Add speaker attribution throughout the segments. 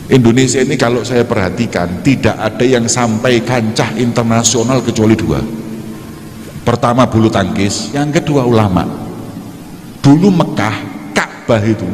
Speaker 1: Indonesia ini kalau saya perhatikan tidak ada yang sampai kancah internasional kecuali dua. Pertama bulu tangkis, yang kedua ulama. Dulu Mekah, Ka'bah itu,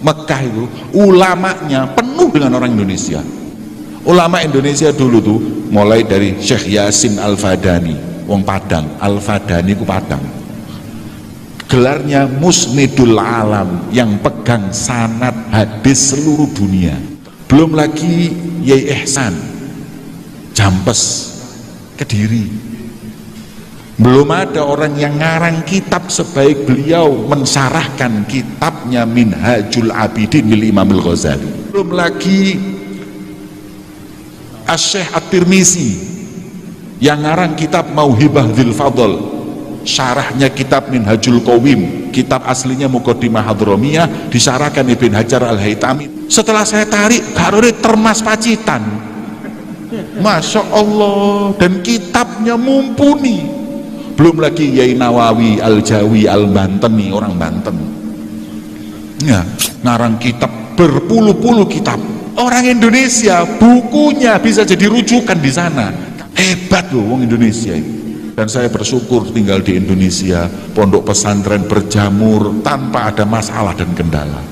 Speaker 1: Mekah itu ulamanya penuh dengan orang Indonesia. Ulama Indonesia dulu tuh mulai dari Syekh Yasin Al-Fadani, wong Padang, Al-Fadani ku Padang. Gelarnya Musnidul Alam, yang pegang sanad hadis seluruh dunia. Belum lagi Yai Ihsan Jampes Kediri. Belum ada orang yang ngarang kitab sebaik beliau mensarahkan kitabnya Minhajul Abidin milik Imam Al-Ghazali. Belum lagi Asy-Syaikh At-Tirmizi yang ngarang kitab Mauhibah Dzil Fadl, syarahnya kitab Minhajul Qawim, kitab aslinya Muqaddimah Hadramiyah, disyarahkan Ibn Hajar Al-Haytami. Setelah saya tarik, Garore Termas Pacitan, Masya Allah, dan kitabnya mumpuni. Belum lagi Yai Nawawi Al-Jawi Al-Banteni, orang Banten ya, ngarang kitab berpuluh-puluh kitab. Orang Indonesia bukunya bisa jadi rujukan di sana. Hebat loh orang Indonesia ini. Dan saya bersyukur tinggal di Indonesia, pondok pesantren berjamur tanpa ada masalah dan kendala.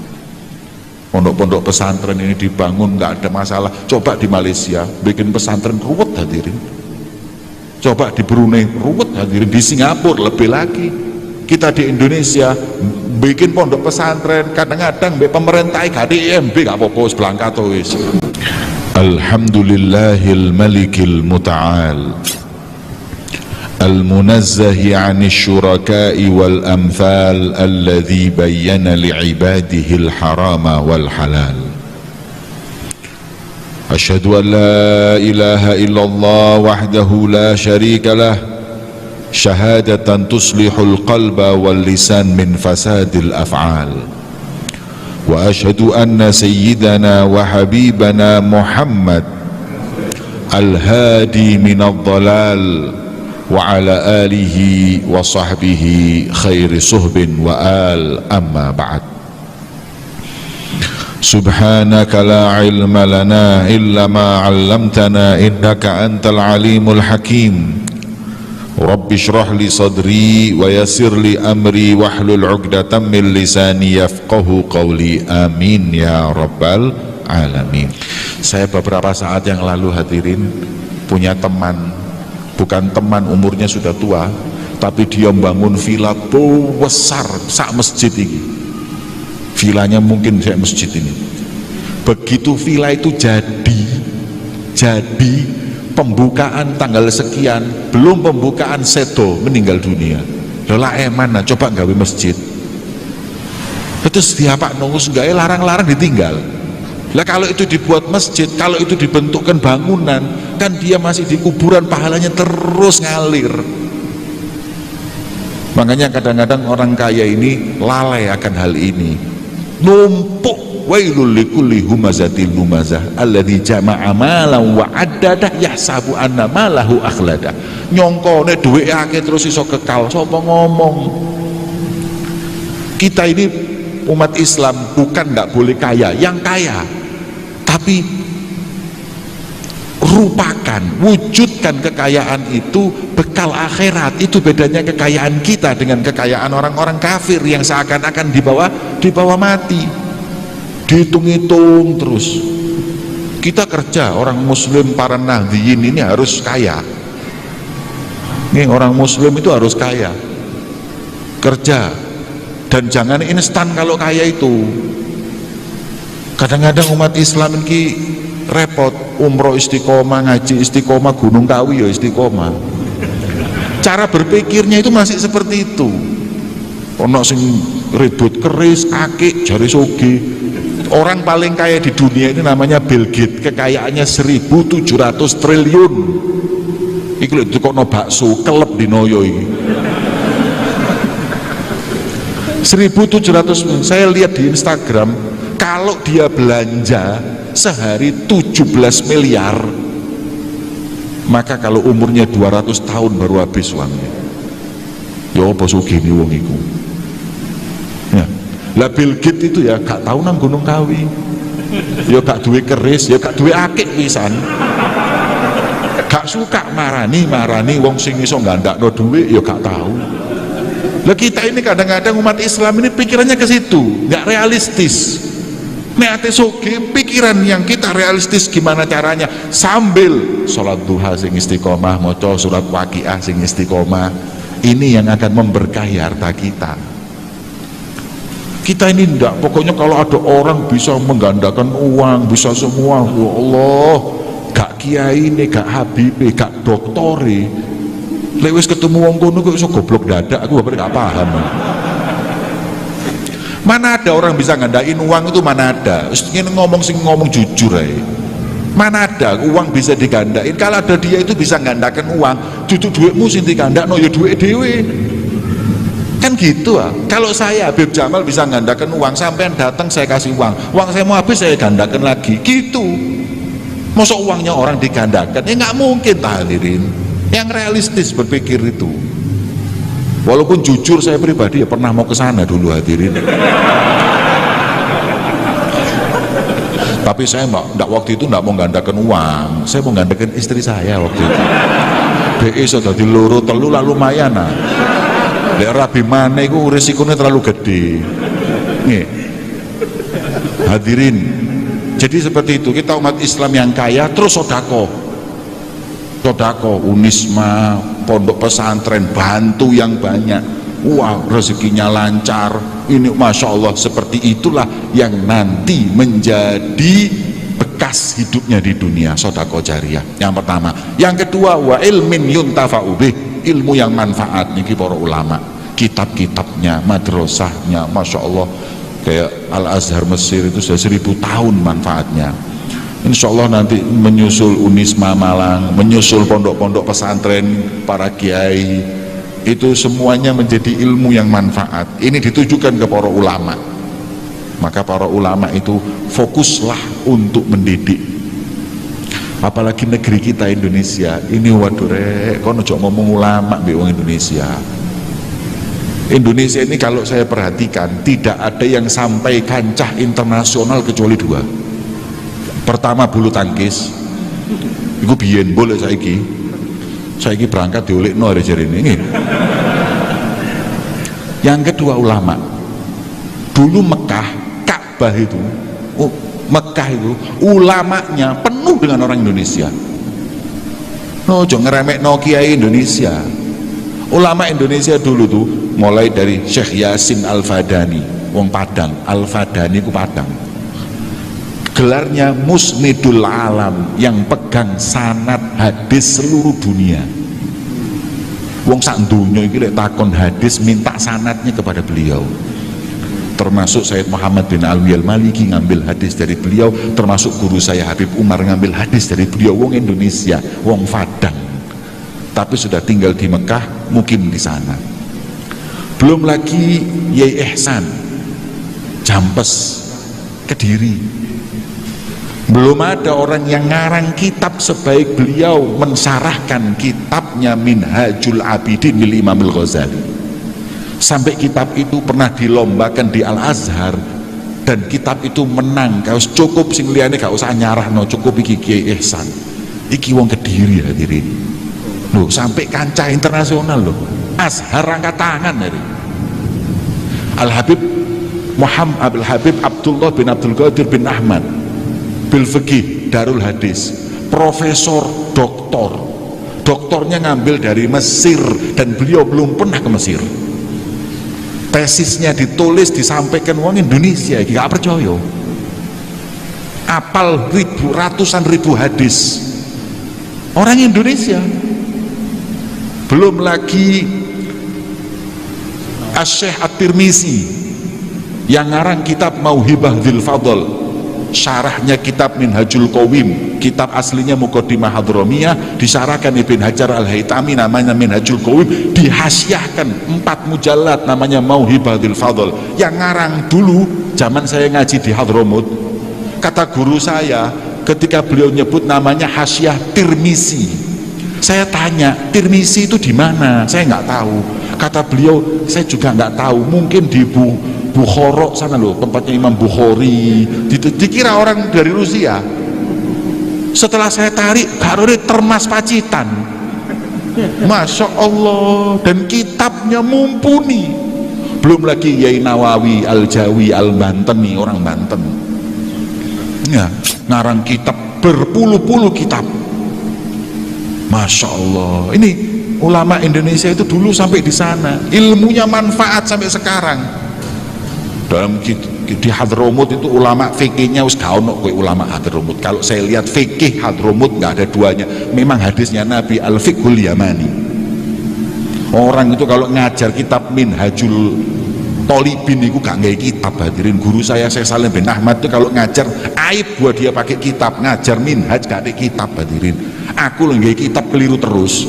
Speaker 1: Pondok-pondok pesantren ini dibangun nggak ada masalah. Coba di Malaysia bikin pesantren ruwet hadirin. Coba di Brunei ruwet hadirin, di Singapura lebih lagi. Kita di Indonesia bikin pondok pesantren kadang-kadang pemerintah gak di IMB gak apa-apa sebelangkat wis. Alhamdulillahil malikil muta'al al-munazzahi 'anil syuraka'i wal amthal alladhi bayyana li'ibadihi al-harama wal halal. Asyhadu an la ilaha illallah wahdahu la syarika lah syahadatan tuslihul qalba wal lisan min fasadil af'al. Wa asyhadu anna sayyidana wa habibana Muhammad al-hadi minadh dhalal wa ala alihi wa sahbihi khairi suhbin wa al, amma ba'd. Subhanaka la ilma lana illa ma 'allamtana innaka antal alimul hakim. Rabbi shrah li sadri wa yassir li amri wahlul 'uqdatam min lisani yafqahu qawli. Amin ya rabbal alamin. Saya beberapa saat yang lalu hadirin punya teman, bukan teman, umurnya sudah tua, tapi dia membangun villa besar sak masjid ini. Vilanya mungkin kayak masjid ini. Begitu villa itu jadi pembukaan tanggal sekian, belum pembukaan sedo meninggal dunia. Lola mana coba nggawe masjid. Terus dia Pak Nungus nggak larang-larang ditinggal. Lah kalau itu dibuat masjid, kalau itu dibentukkan bangunan, kan dia masih di kuburan, pahalanya terus ngalir. Makanya kadang-kadang orang kaya ini lalai akan hal ini. Numpuk wailul likulli humazatil lumazah alladzi jama'a malan wa addadah yahsabu anna malahu akhlada. Nyongkone duwe akeh terus iso kekal. Sapa ngomong? Kita ini umat Islam bukan nggak boleh kaya, yang kaya, tapi rupakan, wujudkan kekayaan itu bekal akhirat. Itu bedanya kekayaan kita dengan kekayaan orang-orang kafir yang seakan-akan dibawa mati, dihitung-hitung terus. Kita kerja, orang muslim para nahdliyin ini harus kaya. Ini orang muslim itu harus kaya, kerja, dan jangan instan kalau kaya itu. Kadang-kadang umat Islam ini repot, umroh istiqomah, ngaji istiqomah, Gunung Kawi ya istiqomah. Cara berpikirnya itu masih seperti itu. Ono sing ribut keris, akik, jari soge. Orang paling kaya di dunia ini namanya Bill Gates, kekayaannya 1.700 triliun. Iku lho dikono bakso kelep dinoyo iki. 1.700, saya lihat di Instagram, kalau dia belanja sehari 17 miliar, maka kalau umurnya 200 tahun baru habis uangnya. Ya apa sugih wong iku. Ya. Lah Bill Gates itu ya gak tahu nang Gunung Kawi. ya gak duwe keris, ya gak duwe akik pisan. Gak suka marani wong sing iso gandakno duwe ya gak tahu. Lah kita ini kadang-kadang umat Islam ini pikirannya ke situ, gak realistis. Nek ate soge pikiran yang kita realistis gimana caranya, sambil sholat duha sing istiqomah, maca surat Waqiah sing istiqomah. Ini yang akan memberkahi harta kita. Kita ini enggak, pokoknya kalau ada orang bisa menggandakan uang, bisa semua, ya Allah, gak kiai ini, gak habibe, gak doktore, lewis ketemu wong kono kok iso goblok dadak, aku gak paham. Mana ada orang bisa ngandain uang itu, mana ada. Ingin ngomong jujur aja. Mana ada uang bisa digandain? Kalau ada dia itu bisa gandakan uang, duduk duitmu sing digandakno ya duit dhewe. Kan gitu ah. Kalau saya Habib Jamal bisa gandakan uang, sampean datang saya kasih uang saya mau habis saya gandakan lagi, gitu. Masa uangnya orang digandakan? Ya nggak mungkin, hadirin. Yang realistis berpikir itu. Walaupun jujur saya pribadi ya pernah mau ke sana dulu, hadirin. Tapi saya waktu itu enggak mau gandakan uang, saya mau gandakan istri saya waktu itu. BE sudah di loro telu lah lumayan nah. Lek rabi mana itu risikonya terlalu gede. Nih, hadirin. Jadi seperti itu, kita umat Islam yang kaya terus sodako, Unisma, pondok pesantren, bantu yang banyak, wah rezekinya lancar. Ini masya Allah, seperti itulah yang nanti menjadi bekas hidupnya di dunia, sodako jariyah. Yang pertama. Yang kedua, wa ilmin yuntafa'u bih, ilmu yang manfaat. Niki para ulama, kitab-kitabnya, madrasahnya, masya Allah, kayak Al-Azhar Mesir itu sudah 1000 tahun manfaatnya. Insya Allah nanti menyusul Unisma Malang, menyusul pondok-pondok pesantren para kiai, itu semuanya menjadi ilmu yang manfaat. Ini ditujukan ke para ulama. Maka para ulama itu fokuslah untuk mendidik. Apalagi negeri kita Indonesia ini, waduh rek, kono jok ngomong ulama be wong Indonesia. Indonesia ini kalau saya perhatikan tidak ada yang sampai kancah internasional kecuali 2. Pertama bulu tangkis, itu biyen boleh saiki berangkat diolekno hari ini. Yang kedua ulama. Dulu Mekah, Ka'bah itu, Mekah itu ulamanya penuh dengan orang Indonesia. No, jangan ngeremekno kiai Indonesia. Ulama Indonesia dulu tuh mulai dari Syekh Yasin Al-Fadani, wong Padang. Al-Fadani ku Padang. Gelarnya Musnidul Alam, yang pegang sanad hadis seluruh dunia. Wong sak dunya iki lek takon hadis minta sanadnya kepada beliau. Termasuk Sayyid Muhammad bin Alwi Al-Maliki ngambil hadis dari beliau, termasuk guru saya Habib Umar ngambil hadis dari beliau. Wong Indonesia, wong Padang, tapi sudah tinggal di Mekah, mukim di sana. Belum lagi Yai Ihsan Jampes, Kediri. Belum ada orang yang ngarang kitab sebaik beliau mensarahkan kitabnya Minhajul Abidin milik Imam Al-Ghazali. Sampai kitab itu pernah dilombakan di Al-Azhar dan kitab itu menang. Kau cukup sing liyane gak usah nyarahno, cukup iki Kiai Ihsan. Iki wong Kediri hadirin. Loh, sampai kancah internasional loh. Azhar angkat tangan dari Al-Habib Muhammad Al-Habib Abdullah bin Abdul Qadir bin Ahmad bil Fiqih Darul Hadis, profesor doktornya ngambil dari Mesir dan beliau belum pernah ke Mesir. Tesisnya ditulis disampaikan orang Indonesia, gak percaya. Apal ratusan ribu hadis orang Indonesia. Belum lagi Asy-Syaikh At-Tirmizi yang ngarang kitab Mauhibah Dzil Fadl, syarahnya kitab Minhajul Qawim, kitab aslinya Muqaddimah Hadramiyah, disyarahkan Ibn Hajar Al-Haytami namanya Minhajul Qawim, dihasiahkan 4 mujallad namanya Mauhibah Dzil Fadl. Yang ngarang dulu zaman saya ngaji di Hadramut, kata guru saya ketika beliau nyebut namanya Hasyiah Tirmizi, saya tanya Tirmizi itu di mana, saya nggak tahu. Kata beliau saya juga nggak tahu, mungkin di Bukhara sana loh, tempatnya Imam Bukhari, dikira orang dari Rusia. Setelah saya tarik, garone termas Pacitan. Masya Allah, dan kitabnya mumpuni. Belum lagi Yai Nawawi Al-Jawi Al-Banteni, orang Banten ya, ngarang kitab berpuluh-puluh kitab. Masya Allah, ini ulama Indonesia itu dulu sampai di sana, ilmunya manfaat sampai sekarang. Dalam di Hadramut itu ulama fikihnya wis gak ono kowe ulama Hadramut. Kalau saya lihat fikih Hadramut nggak ada duanya. Memang hadisnya Nabi al-fiqhul yamani. Orang itu kalau ngajar kitab Minhajul Tolibin itu gak nggak kitab. Hadirin, guru saya Salim bin Ahmad itu kalau ngajar aib buat dia pakai kitab, ngajar Minhaj gak ada kitab. Hadirin, aku nggak kitab keliru terus.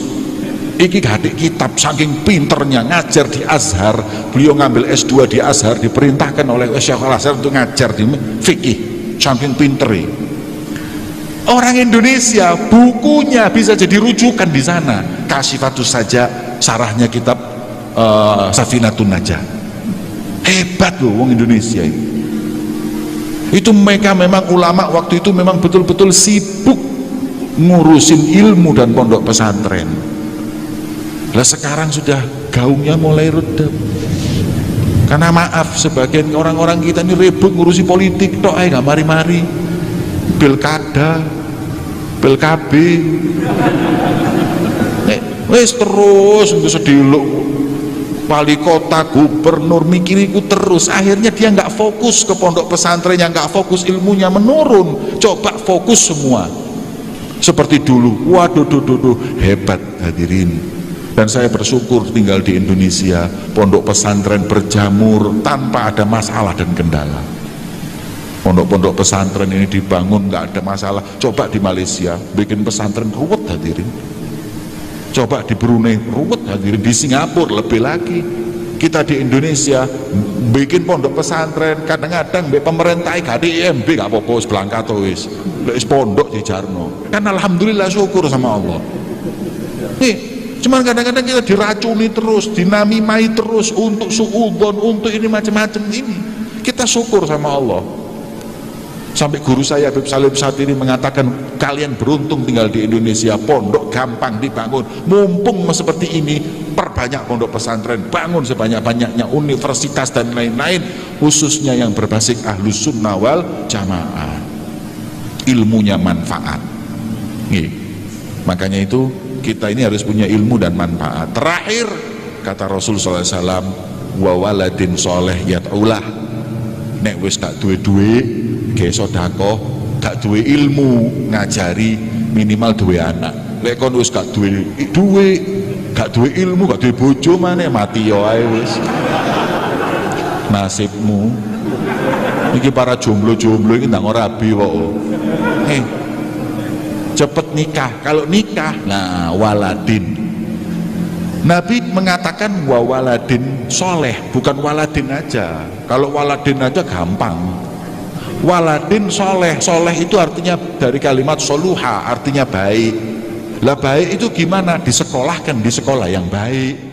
Speaker 1: Iki gak ada kitab, saking pinternya ngajar di Azhar. Beliau ngambil S2 di Azhar, diperintahkan oleh Syekh Al-Azhar untuk ngajar di fikih, saking pinternya. Orang Indonesia bukunya bisa jadi rujukan di sana. Kasyifatus saja sarahnya kitab Safinatun Najah. Hebat loh wong Indonesia ini. Itu mereka memang ulama waktu itu memang betul-betul sibuk ngurusin ilmu dan pondok pesantren. Lah sekarang sudah gaungnya mulai redam. Karena maaf, sebagian orang-orang kita ini ribut ngurusi politik tok ae gak mari-mari. Pilkada, PLKB. Wis terus untuk sediluk wali kota, gubernur mikiriku terus. Akhirnya dia nggak fokus ke pondok pesantrennya, nggak fokus ilmunya, menurun. Coba fokus semua seperti dulu. Waduh, hebat hadirin. Dan saya bersyukur tinggal di Indonesia, pondok pesantren berjamur tanpa ada masalah dan kendala. Pondok-pondok pesantren ini dibangun nggak ada masalah. Coba di Malaysia bikin pesantren ruwet hadirin. Coba di Brunei ruwet hadirin, di Singapura lebih lagi. Kita di Indonesia bikin pondok pesantren kadang-kadang pemerintah gak ada IMB gak apa-apa, belangkat wis pondok di Jarno. Kan alhamdulillah syukur sama Allah. Nih, cuman kadang-kadang kita diracuni terus, dinamimai terus untuk suudzon, untuk ini macam-macam ini. Kita syukur sama Allah. Sampai guru saya Habib Salim saat ini mengatakan, kalian beruntung tinggal di Indonesia, pondok gampang dibangun. Mumpung seperti ini, perbanyak pondok pesantren, bangun sebanyak-banyaknya universitas dan lain-lain, khususnya yang berbasis ahlus sunnah wal jamaah. Ilmunya manfaat. Nih, makanya itu kita ini harus punya ilmu dan manfaat. Terakhir kata Rasul SAW, wa waladin soleh yat'ulah. Nek wis gak duwe-duwe kayak sodako, gak duwe ilmu ngajari, minimal duwe anak. Lek kon wis gak duwe gak duwe ilmu, gak duwe bojo, maneh mati yo ae wis. Nasibmu. Iki para jomblo-jomblo iki ndang ora rabi kok. Cepet nikah. Kalau nikah, nah waladin. Nabi mengatakan wa waladin soleh, bukan waladin aja. Kalau waladin aja gampang. Waladin soleh, soleh itu artinya dari kalimat soluha, artinya baik. Lah baik itu gimana? Disekolahkan di sekolah yang baik.